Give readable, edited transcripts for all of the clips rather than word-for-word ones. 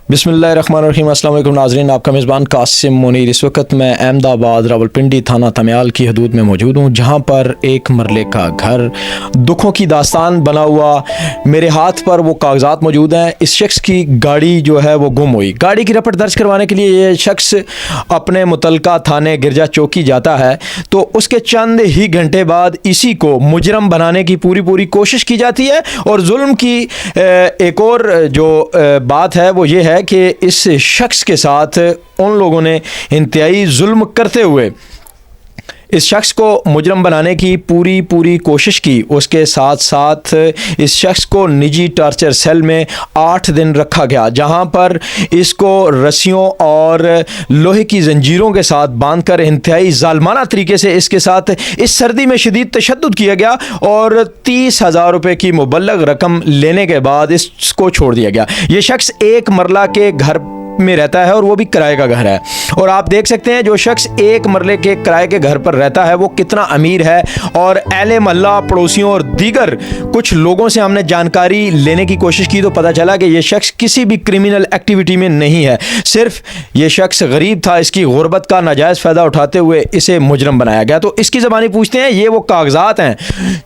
बिस्मिल्लाहिर्रहमानिर्रहीम। अस्सलाम वालेकुम नाज़रीन, आपका मेज़बान कासिम मुनीर। इस वक्त मैं अहमदाबाद रावलपिंडी थाना तमियाल की हदूद में मौजूद हूँ, जहाँ पर एक मरले का घर, दुखों की दास्तान बना हुआ। मेरे हाथ पर वो कागजात मौजूद हैं। इस शख्स की गाड़ी जो है वो गुम हुई। गाड़ी की रपट दर्ज करवाने के लिए ये शख्स अपने मुतलका थाने गिरजा चौकी जाता है, तो उसके चंद ही घंटे बाद इसी को मुजरम बनाने की पूरी कोशिश की जाती है। और जुल्म की एक और जो बात है वो ये है कि इस शख्स के साथ उन लोगों ने इंतहाई जुल्म करते हुए इस शख्स को मुजरम बनाने की पूरी कोशिश की। उसके साथ साथ इस शख्स को निजी टॉर्चर सेल में 8 दिन रखा गया, जहां पर इसको रस्सियों और लोहे की जंजीरों के साथ बांधकर इंतहाई जालमाना तरीके से इसके साथ इस सर्दी में शदीद तशद्दुद किया गया और 30,000 रुपये की मुबल्लग रकम लेने के बाद इसको छोड़ दिया गया। ये शख्स एक मरला के घर में रहता है और वो भी किराए का घर है। और आप देख सकते हैं जो शख्स एक मरले के किराए के घर पर रहता है वो कितना अमीर है। और अहले मोहल्ला, पड़ोसियों और दीगर कुछ लोगों से हमने जानकारी लेने की कोशिश की तो पता चला कि ये शख्स किसी भी क्रिमिनल एक्टिविटी में नहीं है। सिर्फ ये शख्स गरीब था, इसकी गुर्बत का नाजायज़ फ़ायदा उठाते हुए इसे मुजरम बनाया गया। तो इसकी ज़बानी पूछते हैं, ये वो कागजात हैं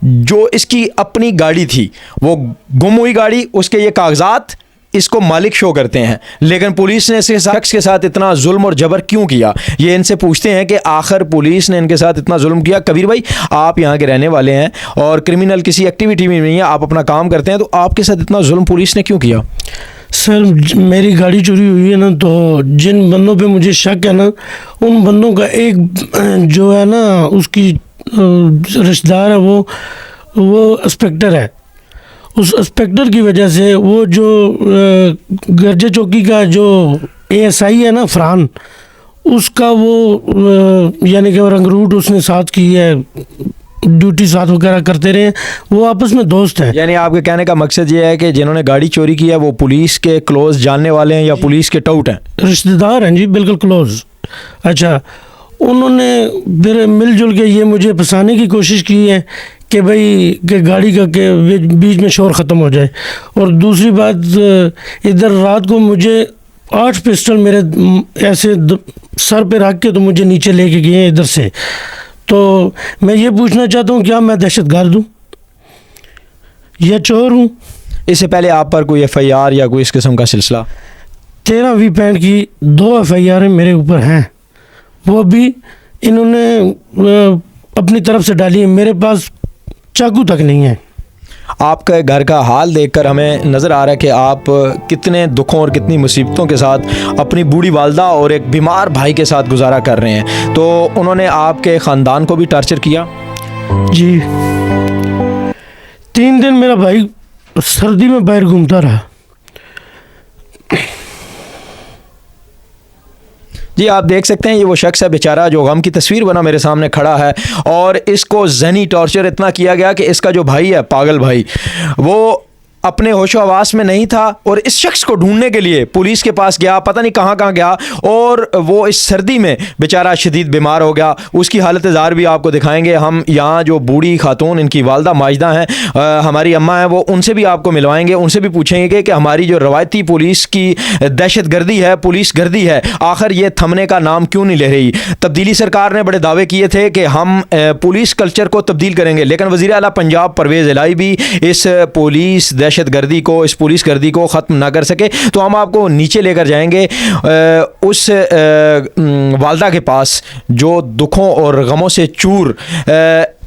जो इसकी अपनी गाड़ी थी, वो गुम हुई गाड़ी, उसके ये कागजात इसको मालिक शो करते हैं। लेकिन पुलिस ने इस शख्स के साथ इतना जुल्म और जबर क्यों किया, ये इनसे पूछते हैं कि आखिर पुलिस ने इनके साथ इतना जुल्म किया। कबीर भाई, आप यहाँ के रहने वाले हैं और क्रिमिनल किसी एक्टिविटी में नहीं है, आप अपना काम करते हैं, तो आपके साथ इतना जुल्म पुलिस ने क्यों किया? सर, मेरी गाड़ी चोरी हुई है ना, तो जिन बंदों पे मुझे शक है ना, उन बंदों का एक जो है ना उसकी रिश्तेदार है, वो इंस्पेक्टर है। उस इंस्पेक्टर की वजह से वो जो गिरजा चौकी का जो ASI है ना फरहान, उसका वो यानी कि रंगरूट उसने साथ की है, ड्यूटी साथ वगैरह करते रहे, वो आपस में दोस्त हैं। यानी आपके कहने का मकसद ये है कि जिन्होंने गाड़ी चोरी की है वो पुलिस के क्लोज जानने वाले हैं या पुलिस के टाउट हैं? रिश्तेदार हैं जी, बिल्कुल क्लोज। अच्छा, उन्होंने फिर मिलजुल के ये मुझे फंसाने की कोशिश की है कि भाई कि गाड़ी का के बीच में शोर ख़त्म हो जाए। और दूसरी बात, इधर रात को मुझे 8 पिस्टल मेरे ऐसे सर पे रख के तो मुझे नीचे लेके गए इधर से। तो मैं ये पूछना चाहता हूँ, क्या मैं दहशतगर्द हूँ या चोर हूँ? इससे पहले आप पर कोई FIR या कोई इस किस्म का सिलसिला? 13 वीपैंड की 2 FIR मेरे ऊपर हैं, वो भी इन्होंने अपनी तरफ से डाली है। मेरे पास चाकू तक नहीं है। आपके घर का हाल देखकर हमें नज़र आ रहा है कि आप कितने दुखों और कितनी मुसीबतों के साथ अपनी बूढ़ी वालदा और एक बीमार भाई के साथ गुजारा कर रहे हैं। तो उन्होंने आपके ख़ानदान को भी टॉर्चर किया? जी, 3 दिन मेरा भाई सर्दी में बाहर घूमता रहा। जी, आप देख सकते हैं ये वो शख्स है बेचारा जो गम की तस्वीर बना मेरे सामने खड़ा है और इसको ज़हनी टॉर्चर इतना किया गया कि इसका जो भाई है, पागल भाई, वो अपने होशो हवास में नहीं था और इस शख्स को ढूंढने के लिए पुलिस के पास गया, पता नहीं कहाँ गया, और वो इस सर्दी में बेचारा शदीद बीमार हो गया। उसकी हालत ज़ाहिर भी आपको दिखाएंगे हम। यहाँ जो बूढ़ी खातून, इनकी वालदा माजिदा हैं, हमारी अम्मा हैं, वो उनसे भी आपको मिलवाएंगे, उनसे भी पूछेंगे कि हमारी जो रवायती पुलिस की दहशत गर्दी है, पुलिस गर्दी है, आखिर ये थमने का नाम क्यों नहीं ले रही। तब्दीली सरकार ने बड़े दावे किए थे कि हम पुलिस कल्चर को तब्दील करेंगे, लेकिन वज़ीर आला पंजाब परवेज़ इलाही भी इस पुलिस दहशत गर्दी को, इस पुलिस गर्दी को ख़त्म ना कर सके। तो हम आपको नीचे लेकर जाएंगे उस वालदा के पास जो दुखों और गमों से चूर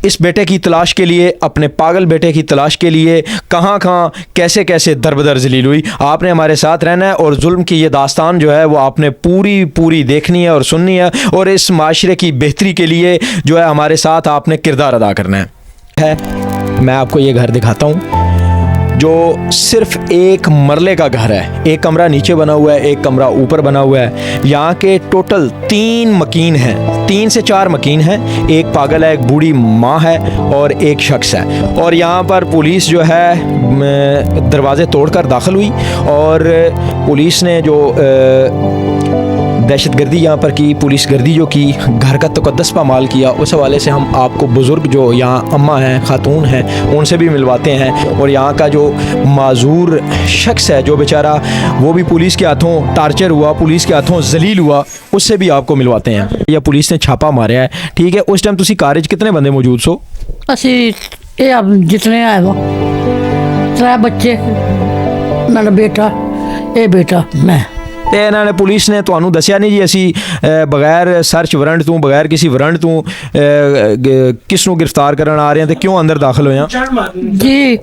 इस बेटे की तलाश के लिए, अपने पागल बेटे की तलाश के लिए कहाँ कैसे दरबदर जलील हुई। आपने हमारे साथ रहना है और जुल्म की ये दास्तान जो है वो आपने पूरी देखनी है और सुननी है, और इस माशरे की बेहतरी के लिए जो है हमारे साथ आपने किरदार अदा करना है। मैं आपको ये घर दिखाता हूँ जो सिर्फ एक मरले का घर है। एक कमरा नीचे बना हुआ है, एक कमरा ऊपर बना हुआ है। यहाँ के टोटल 3 मकीन हैं, 3 से 4 मकीन हैं। एक पागल है, एक बूढ़ी माँ है और एक शख्स है। और यहाँ पर पुलिस जो है दरवाज़े तोड़कर दाखिल हुई और पुलिस ने जो दहशतगर्दी यहाँ पर की, पुलिस गर्दी जो की, घर का तकद्दस पामाल किया, उस हवाले से हम आपको बुज़ुर्ग जो यहाँ अम्मा हैं, खातून हैं, उनसे भी मिलवाते हैं। और यहाँ का जो माजूर शख्स है, जो बेचारा वो भी पुलिस के हाथों टार्चर हुआ, पुलिस के हाथों जलील हुआ, उससे भी आपको मिलवाते हैं। या पुलिस ने छापा मारा है, ठीक है, उस टाइम तुसी कार 'ਚ कितने बंदे मौजूद सो? ਅਸੀਂ ਇਹ ਜਿਤਨੇ ਆਏ ਵਾ 3 ਬੱਚੇ ਮੇਰਾ ਬੇਟਾ ਇਹ ਬੇਟਾ ਮੈਂ ਤੇ ਇਹਨਾਂ ਨੇ ਪੁਲਿਸ ਨੇ ਤੁਹਾਨੂੰ ਦੱਸਿਆ ਨਹੀਂ ਜੀ ਅਸੀਂ ਬਗੈਰ ਸਰਚ ਵਾਰੰਟ ਤੋਂ, ਬਗੈਰ ਕਿਸੇ ਵਾਰੰਟ ਤੋਂ ਕਿਸ ਨੂੰ ਗ੍ਰਿਫਤਾਰ ਕਰਨ ਆ ਰਹੇ ਹਾਂ ਤੇ ਕਿਉਂ ਅੰਦਰ ਦਾਖਲ ਹੋਏ ਆ? ਜੀ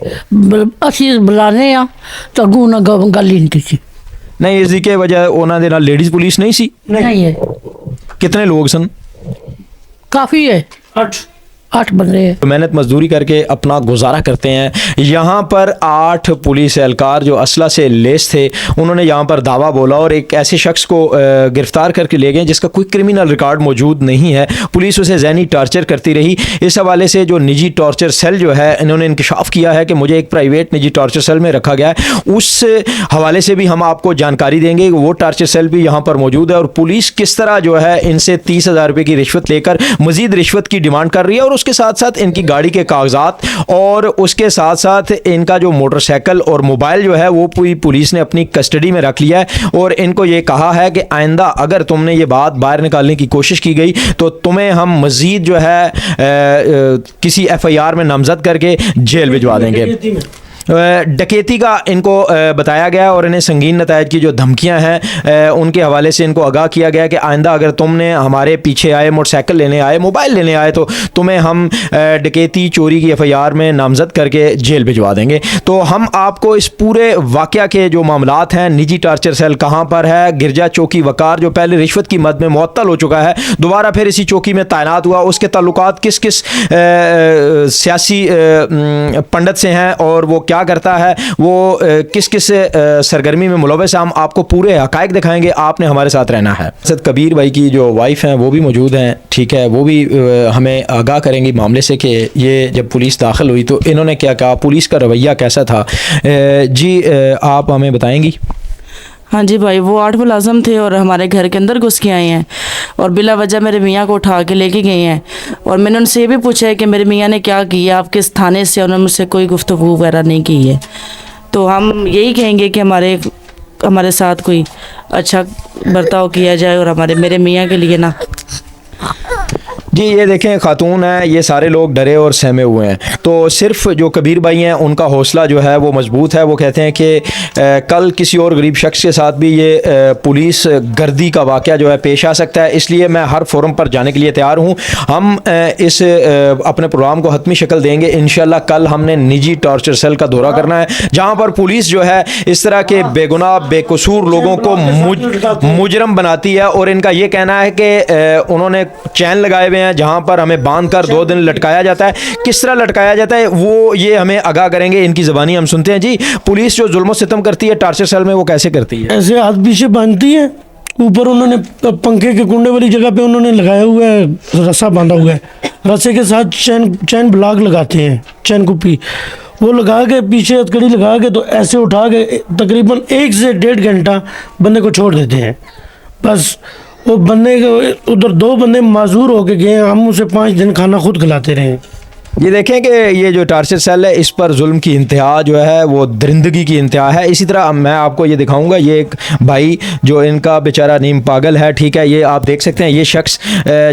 ਅਸੀਂ ਬੁਲਾਣੇ ਆ ਤਾਂ ਅੱਗੋਂ ਨਾ ਗੱਲ ਹੀ ਨਹੀਂ ਸੀ। ਨਹੀਂ, ਇਸ ਦੀ ਕੀ ਵਜ੍ਹਾ? ਉਹਨਾਂ ਦੇ ਨਾਲ ਲੇਡੀਜ਼ ਪੁਲਿਸ ਨਹੀਂ ਸੀ? नहीं है, कितने लोग सन? काफ़ी है, 8 बंदे हैं। मेहनत मजदूरी करके अपना गुजारा करते हैं। यहाँ पर 8 पुलिस एहलकार जो असला से लेस थे, उन्होंने यहाँ पर दावा बोला और एक ऐसे शख्स को गिरफ्तार करके ले गए जिसका कोई क्रिमिनल रिकॉर्ड मौजूद नहीं है। पुलिस उसे ज़हनी टॉर्चर करती रही। इस हवाले से जो निजी टॉर्चर सेल जो है, इन्होंने इंकशाफ किया है कि मुझे एक प्राइवेट निजी टॉर्चर सेल में रखा गया है। उस हवाले से भी हम आपको जानकारी देंगे। वो टॉर्चर सेल भी यहाँ पर मौजूद है और पुलिस किस तरह जो है इनसे 30,000 रुपये की रिश्वत लेकर मज़ीद रिश्वत की डिमांड कर रही है। और उसके साथ साथ इनकी गाड़ी के कागजात और उसके साथ साथ इनका जो मोटरसाइकिल और मोबाइल जो है वो पूरी पुलिस ने अपनी कस्टडी में रख लिया है। और इनको ये कहा है कि आइंदा अगर तुमने ये बात बाहर निकालने की कोशिश की गई तो तुम्हें हम मज़ीद जो है किसी FIR में नामजद करके जेल भिजवा देंगे। डकैती का इनको बताया गया और इन्हें संगीन नतायज की जो धमकियां हैं उनके हवाले से इनको आगाह किया गया कि आइंदा अगर तुमने हमारे पीछे आए, मोटरसाइकिल लेने आए, मोबाइल लेने आए तो तुम्हें हम डकैती चोरी की FIR में नामजद करके जेल भिजवा देंगे। तो हम आपको इस पूरे वाक़या के जो मामलात हैं, निजी टॉर्चर सेल कहाँ पर है, गिरजा चौकी वकार जो पहले रिश्वत की मद में मुअत्तल हो चुका है, दोबारा फिर इसी चौकी में तैनात हुआ, उसके ताल्लुकात किस किस सियासी पंडित से हैं और वो क्या करता है, वो किस किस सरगर्मी में मुलव्वस है, हम आपको पूरे हकायक दिखाएंगे। आपने हमारे साथ रहना है। सद कबीर भाई की जो वाइफ हैं वो भी मौजूद हैं, ठीक है, वो भी हमें आगाह करेंगी मामले से कि ये जब पुलिस दाखिल हुई तो इन्होंने क्या कहा, पुलिस का रवैया कैसा था। जी आप हमें बताएंगी? हाँ जी भाई, वो 8 मुलाजम थे और हमारे घर के अंदर घुस के आए हैं और बिला वजह मेरे मियाँ को उठा के लेके गए हैं। और मैंने उनसे ये भी पूछा है कि मेरे मियाँ ने क्या किया, आप किस थाने से? उन्होंने मुझसे कोई गुफ्तगू वगैरह नहीं की है। तो हम यही कहेंगे कि हमारे साथ कोई अच्छा बर्ताव किया जाए और मेरे मियाँ के लिए ना। जी ये देखें, खातून है, ये सारे लोग डरे और सहमे हुए हैं। तो सिर्फ जो कबीर भाई हैं उनका हौसला जो है वो मजबूत है। वो कहते हैं कि कल किसी और गरीब शख्स के साथ भी ये पुलिस गर्दी का वाक़या जो है पेश आ सकता है, इसलिए मैं हर फोरम पर जाने के लिए तैयार हूँ। हम इस अपने प्रोग्राम को हतमी शक्ल देंगे इंशाल्लाह। कल हमने निजी टॉर्चर सेल का दौरा करना है जहाँ पर पुलिस जो है इस तरह के बेगुनाह बेकसूर लोगों को मुजरम बनाती है। और इनका ये कहना है कि उन्होंने चैन लगाए हुए हैं जहां पर हमें बांधकर 2 दिन लटकाया जाता है। किस तरह लटकाया जाता है वो ये हमें आगाह करेंगे, इनकी ज़बानी हम सुनते हैं। जी, पुलिस जो जुल्म सितम करती है टॉर्चर सेल में वो कैसे करती है? ऐसे हाथ पीछे बांधती है, ऊपर उन्होंने पंखे के कुंडे वाली जगह पे उन्होंने लगाया हुआ है, रस्सा बांधा हुआ है, रस्से के साथ चैन ब्लॉक लगाते हैं, चैन कुप्पी वो लगा के पीछे हथकड़ी लगा के तो ऐसे उठा के तकरीबन 1 से 1.5 घंटा बंदे को छोड़ देते हैं। बस वो बंदे के उधर 2 बंदे माजूर होके गए, हम उसे 5 दिन खाना खुद खिलाते रहे। ये देखें कि ये जो टार्चर सेल है इस पर जुल्म की इंतहा जो है वो दरिंदगी की इंतहा है। इसी तरह मैं आपको ये दिखाऊंगा, ये एक भाई जो इनका बेचारा नीम पागल है, ठीक है, ये आप देख सकते हैं। ये शख्स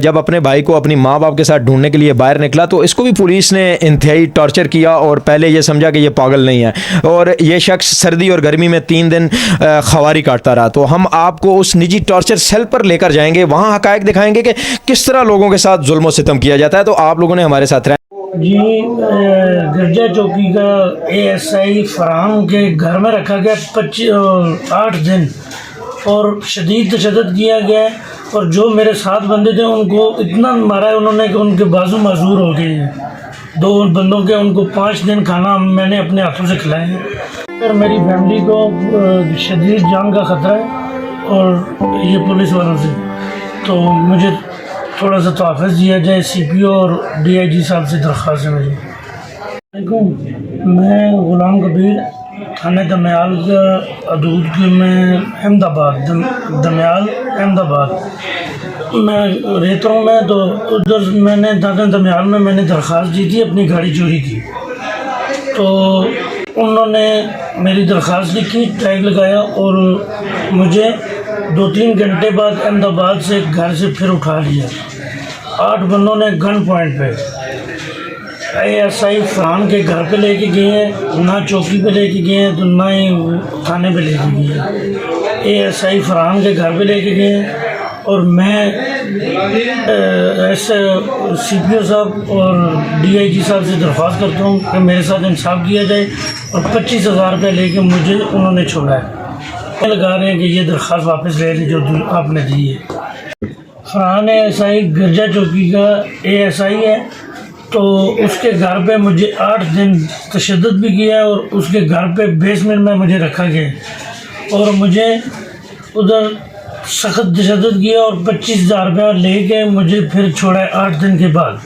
जब अपने भाई को अपनी माँ बाप के साथ ढूंढने के लिए बाहर निकला तो इसको भी पुलिस ने इंतहाई टॉर्चर किया और पहले ये समझा कि ये पागल नहीं है और ये शख्स सर्दी और गर्मी में 3 दिन खवारी काटता रहा। तो हम आपको उस निजी टॉर्चर सेल पर लेकर जाएंगे, वहाँ हकायक दिखाएंगे कि किस तरह लोगों के साथ जुल्म सितम किया जाता है। तो आप लोगों ने हमारे साथ जी गिरजा चौकी का ASI फराम के घर में रखा गया 8 दिन और शदीद तशद्दुद किया गया है। और जो मेरे साथ बंदे थे उनको इतना मारा है उन्होंने कि उनके बाजू माजूर हो गए हैं। 2 बंदों के उनको 5 दिन खाना मैंने अपने हाथों से खिलाया है। और मेरी फैमिली को शदीद जान का ख़तरा है और ये पुलिस वालों से, तो मुझे थोड़ा सा तोहफ़ दिया जाए। CPO और DIG साहब से दरख्वास्त है मेरी। मैं गुलाम कबीर थाने दमयाल हदूद के में अहमदाबाद दमयाल अहमदाबाद मैं रहता हूँ। मैं तो उधर मैंने थाने दमयाल में मैंने दरख्वास्त दी थी अपनी गाड़ी चोरी की। तो उन्होंने मेरी दरख्वास्त लिखी, टैग लगाया और मुझे 2-3 घंटे बाद अहमदाबाद से घर से फिर उठा लिया। 8 बंदों ने गन पॉइंट पे ASI फरहान के घर पे लेके गए हैं, ना चौकी पे लेके गए हैं तो ना ही थाने पे लेके गए हैं। ASI फरहान के घर पे लेके गए हैं और मैं ऐसे CPO साहब और DIG साहब से दरख्वास्त करता हूँ कि मेरे साथ इंसाफ किया जाए और 25,000 रुपये लेके मुझे उन्होंने छोड़ा है। लगा रहे हैं कि ये दरख्वास्त वापस ले ली जो आपने दी है। फरहान ASI गिरजा चौकी का ASI है, तो उसके घर पे मुझे 8 दिन तशद्दुद भी किया और उसके घर पे बेसमेंट में मुझे रखा गया और मुझे उधर सख्त तशद्दुद किया और 25,000 रुपया लेके मुझे फिर छोड़ा 8 दिन के बाद।